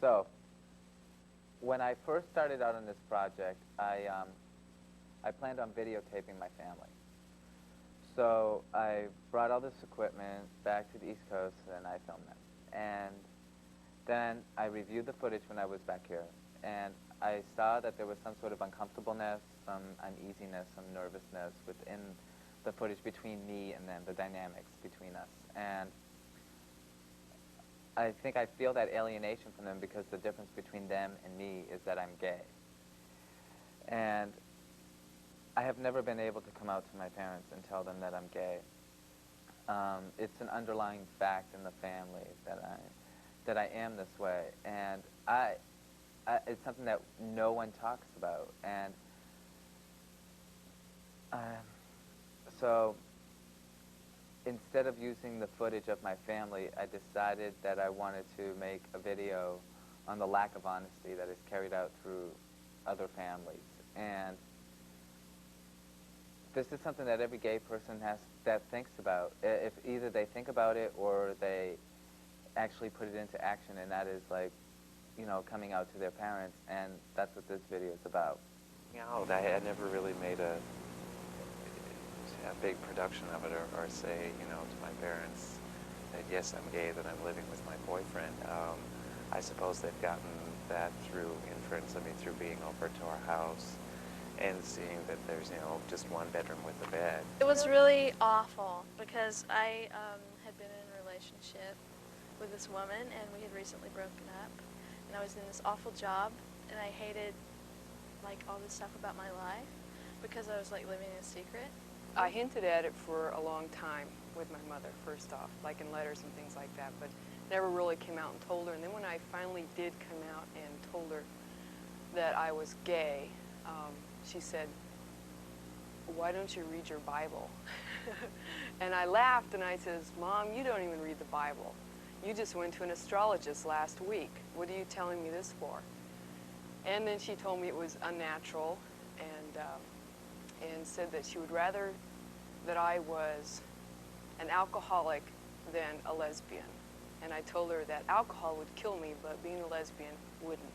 So, when I first started out on this project, I planned on videotaping my family. So I brought all this equipment back to the East Coast and I filmed them. And then I reviewed the footage when I was back here. And I saw that there was some sort of uncomfortableness, some uneasiness, some nervousness within the footage between me and them, the dynamics between us. And I think I feel that alienation from them because the difference between them and me is that I'm gay. And I have never been able to come out to my parents and tell them that I'm gay. It's an underlying fact in the family that I am this way, and it's something that no one talks about. And so instead of using the footage of my family, I decided that I wanted to make a video on the lack of honesty that is carried out through other families. And this is something that every gay person thinks about. If either they think about it or they actually put it into action, and that is like, you know, coming out to their parents, and that's what this video is about. Out, I had never really made a big production of it, or say, you know, to my parents that yes, I'm gay, that I'm living with my boyfriend. I suppose they've gotten that through inference. I mean, through being over to our house and seeing that there's, you know, just one bedroom with a bed. It was really awful because I had been in a relationship with this woman, and we had recently broken up, and I was in this awful job, and I hated like all this stuff about my life because I was like living in a secret. I hinted at it for a long time with my mother, first off, like in letters and things like that, but never really came out and told her. And then when I finally did come out and told her that I was gay, she said, "Why don't you read your Bible?" And I laughed and I says, "Mom, you don't even read the Bible. You just went to an astrologist last week. What are you telling me this for?" And then she told me it was unnatural, and said that she would rather that I was an alcoholic than a lesbian. And I told her that alcohol would kill me, but being a lesbian wouldn't.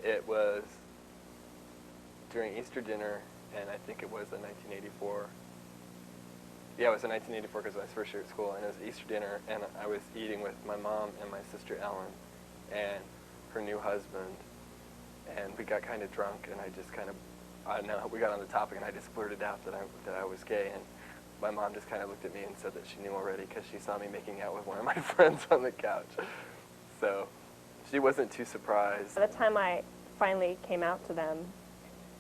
It was during Easter dinner, and I think it was in 1984. Yeah, it was in 1984 because it was my first year at school, and it was Easter dinner, and I was eating with my mom and my sister Ellen and her new husband, and we got kind of drunk, and I just kind of, I don't know, we got on the topic, and I just blurted out that I was gay, and my mom just kind of looked at me and said that she knew already because she saw me making out with one of my friends on the couch. So she wasn't too surprised. By the time I finally came out to them,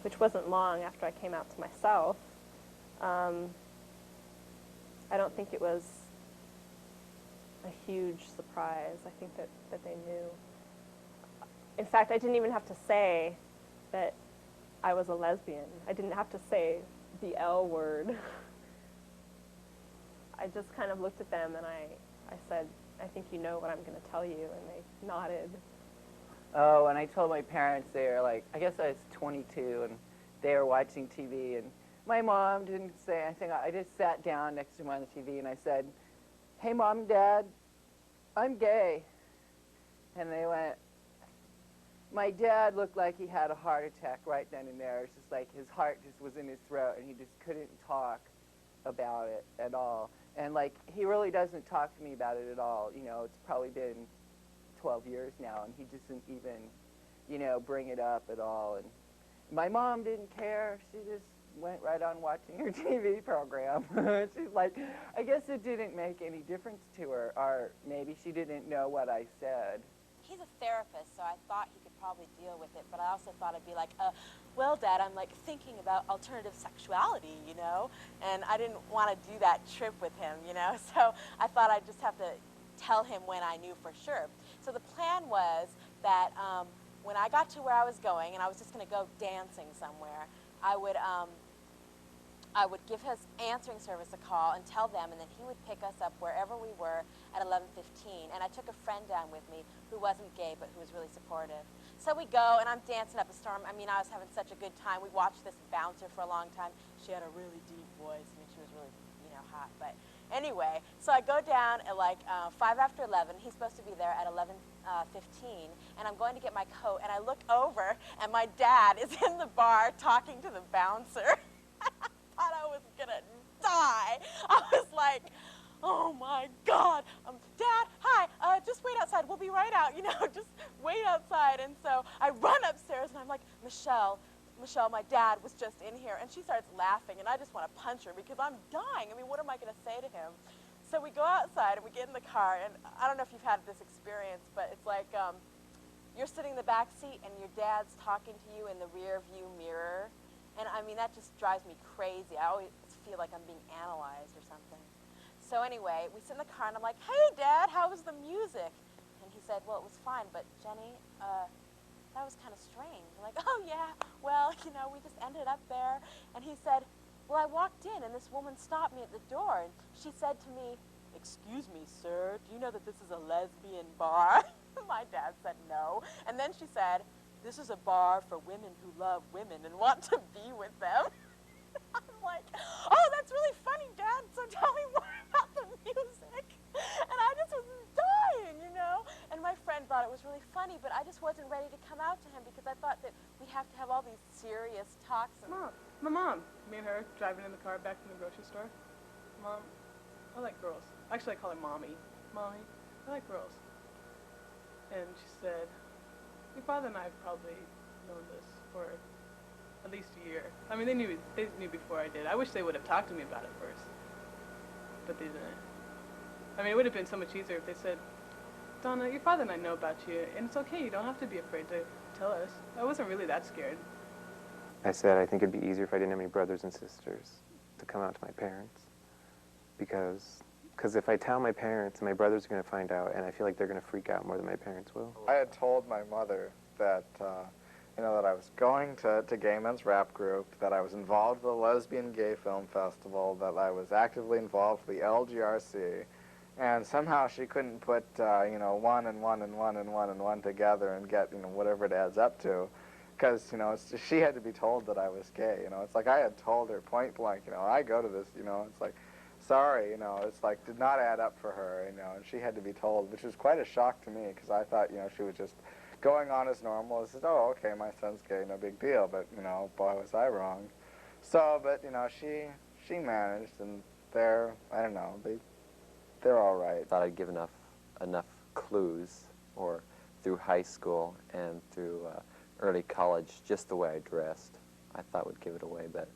which wasn't long after I came out to myself, I don't think it was a huge surprise. I think that they knew. In fact, I didn't even have to say that I was a lesbian. I didn't have to say the L word. I just kind of looked at them and I said, "I think you know what I'm going to tell you," and they nodded. Oh, and I told my parents, they were like, I guess I was 22, and they were watching TV, and my mom didn't say anything. I just sat down next to them on the TV, and I said, "Hey, Mom and Dad, I'm gay." And they went, my dad looked like he had a heart attack right then and there. It's just like his heart just was in his throat, and he just couldn't talk about it at all. And like, he really doesn't talk to me about it at all. You know, it's probably been 12 years now, and he doesn't even, you know, bring it up at all. And my mom didn't care. She just went right on watching her TV program. She's like, I guess it didn't make any difference to her, or maybe she didn't know what I said. He's a therapist, so I thought he could probably deal with it, but I also thought I'd be like, well, Dad, I'm like thinking about alternative sexuality, you know, and I didn't want to do that trip with him, you know, so I thought I'd just have to tell him when I knew for sure. So the plan was that when I got to where I was going, and I was just going to go dancing somewhere, I would give his answering service a call and tell them, and then he would pick us up wherever we were at 11:15. And I took a friend down with me who wasn't gay, but who was really supportive. So we go, and I'm dancing up a storm. I mean, I was having such a good time. We watched this bouncer for a long time. She had a really deep voice. I mean, she was really, you know, hot. But Anyway, so I go down at like 5 after 11. He's supposed to be there at 11:15, and I'm going to get my coat, and I look over, and my dad is in the bar talking to the bouncer. I thought I was gonna die. I was like, oh my God, Dad, hi, just wait outside. We'll be right out, just wait outside. And so I run upstairs, and I'm like, Michelle, my dad was just in here. And she starts laughing, and I just want to punch her because I'm dying. I mean, what am I going to say to him? So we go outside, and we get in the car, and I don't know if you've had this experience, but it's like you're sitting in the back seat, and your dad's talking to you in the rear view mirror. And I mean, that just drives me crazy. I always feel like I'm being analyzed or something. So anyway, we sit in the car, and I'm like, hey, Dad, how was the music? And he said, well, it was fine, but Jenny, that was kind of strange. I'm like, oh, yeah, well, we just ended up there. And he said, well, I walked in, and this woman stopped me at the door, and she said to me, excuse me, sir, do you know that this is a lesbian bar? My dad said no. And then she said, this is a bar for women who love women and want to be with them. I'm like, oh, that's really funny, Dad, so tell me more about the music. And I just was dying, And my friend thought it was really funny, but I just wasn't ready to come out to him because I thought that we have to have all these serious talks. Mom, my mom, me and her driving in the car back from the grocery store. Mom, I like girls. Actually, I call her Mommy. Mommy, I like girls. And she said, your father and I have probably known this for at least a year. I mean, they knew before I did. I wish they would have talked to me about it first, but they didn't. I mean, it would have been so much easier if they said, Donna, your father and I know about you, and it's okay, you don't have to be afraid to tell us. I wasn't really that scared. I said I think it'd be easier if I didn't have any brothers and sisters to come out to my parents, because if I tell my parents, my brothers are going to find out, and I feel like they're going to freak out more than my parents will. I had told my mother that, that I was going to Gay Men's Rap Group, that I was involved with the Lesbian Gay Film Festival, that I was actively involved with the LGRC, and somehow she couldn't put, one and one and one and one and one together and get, whatever it adds up to. Because, she had to be told that I was gay, It's like I had told her point blank, I go to this, it's like, sorry, it's like, did not add up for her, and she had to be told, which was quite a shock to me, because I thought, she was just going on as normal. I said, oh, okay, my son's gay, no big deal, but, boy, was I wrong. So, but, she managed, and they're, I don't know, they're all right. I thought I'd give enough clues, or through high school and through early college, just the way I dressed, I thought would give it away, but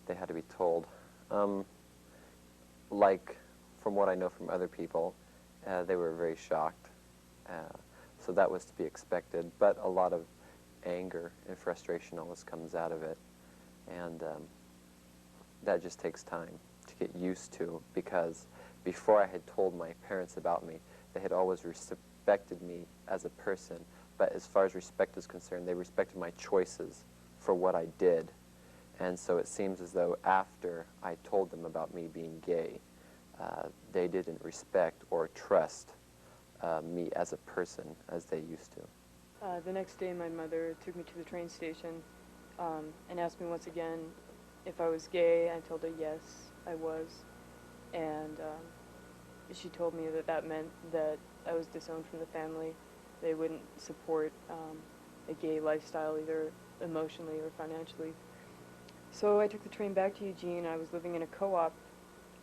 they had to be told. Like, from what I know from other people, they were very shocked. So that was to be expected, but a lot of anger and frustration always comes out of it. And that just takes time to get used to, because before I had told my parents about me, they had always respected me as a person. But as far as respect is concerned, they respected my choices for what I did. And so it seems as though after I told them about me being gay, they didn't respect or trust me as a person as they used to. The next day, my mother took me to the train station and asked me once again if I was gay. I told her yes, I was. And she told me that that meant that I was disowned from the family. They wouldn't support a gay lifestyle, either emotionally or financially. So I took the train back to Eugene. I was living in a co-op,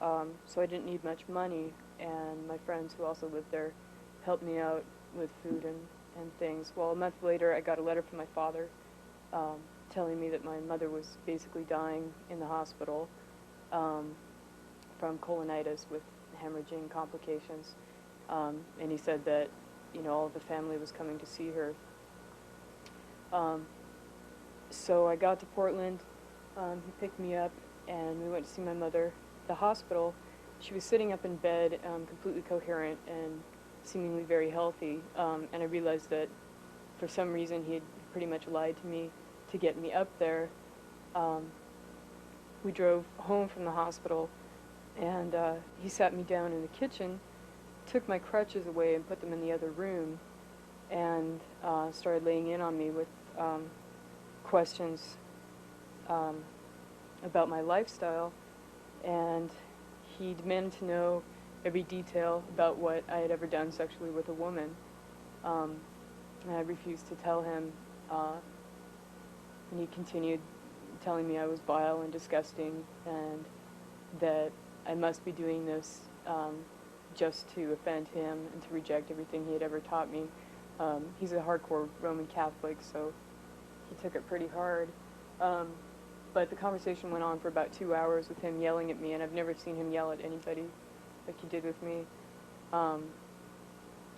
so I didn't need much money, and my friends who also lived there helped me out with food and things. Well, a month later, I got a letter from my father telling me that my mother was basically dying in the hospital from colonitis with hemorrhaging complications, and he said that all of the family was coming to see her. So I got to Portland. He picked me up, and we went to see my mother at the hospital. She was sitting up in bed, completely coherent and seemingly very healthy, and I realized that for some reason he had pretty much lied to me to get me up there. We drove home from the hospital, and he sat me down in the kitchen, took my crutches away and put them in the other room, and started laying in on me with questions about my lifestyle. And he demanded to know every detail about what I had ever done sexually with a woman. And I refused to tell him, and he continued telling me I was vile and disgusting, and that I must be doing this just to offend him and to reject everything he had ever taught me. He's a hardcore Roman Catholic, so he took it pretty hard. But the conversation went on for about 2 hours with him yelling at me, and I've never seen him yell at anybody like he did with me.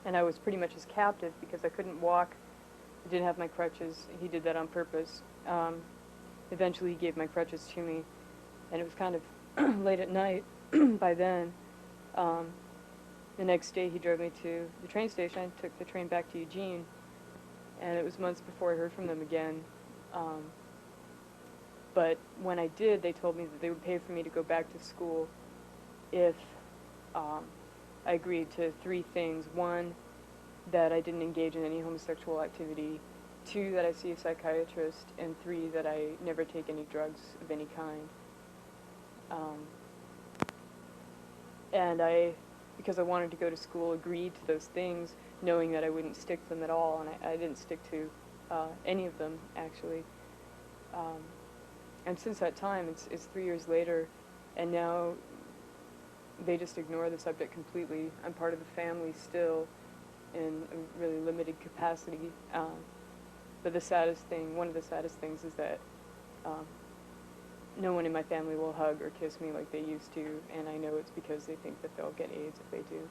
And I was pretty much his captive because I couldn't walk. I didn't have my crutches. He did that on purpose. Eventually he gave my crutches to me, and it was kind of late at night by then. The next day he drove me to the train station. I took the train back to Eugene, and it was months before I heard from them again. But when I did, they told me that they would pay for me to go back to school if I agreed to 3 things. 1, that I didn't engage in any homosexual activity. 2, that I see a psychiatrist. And 3, that I never take any drugs of any kind. And I, because I wanted to go to school, agreed to those things, knowing that I wouldn't stick to them at all, and I didn't stick to any of them, actually. And since that time, it's 3 years later, and now they just ignore the subject completely. I'm part of the family still in a really limited capacity. But the saddest thing, one of the saddest things is that no one in my family will hug or kiss me like they used to, and I know it's because they think that they'll get AIDS if they do.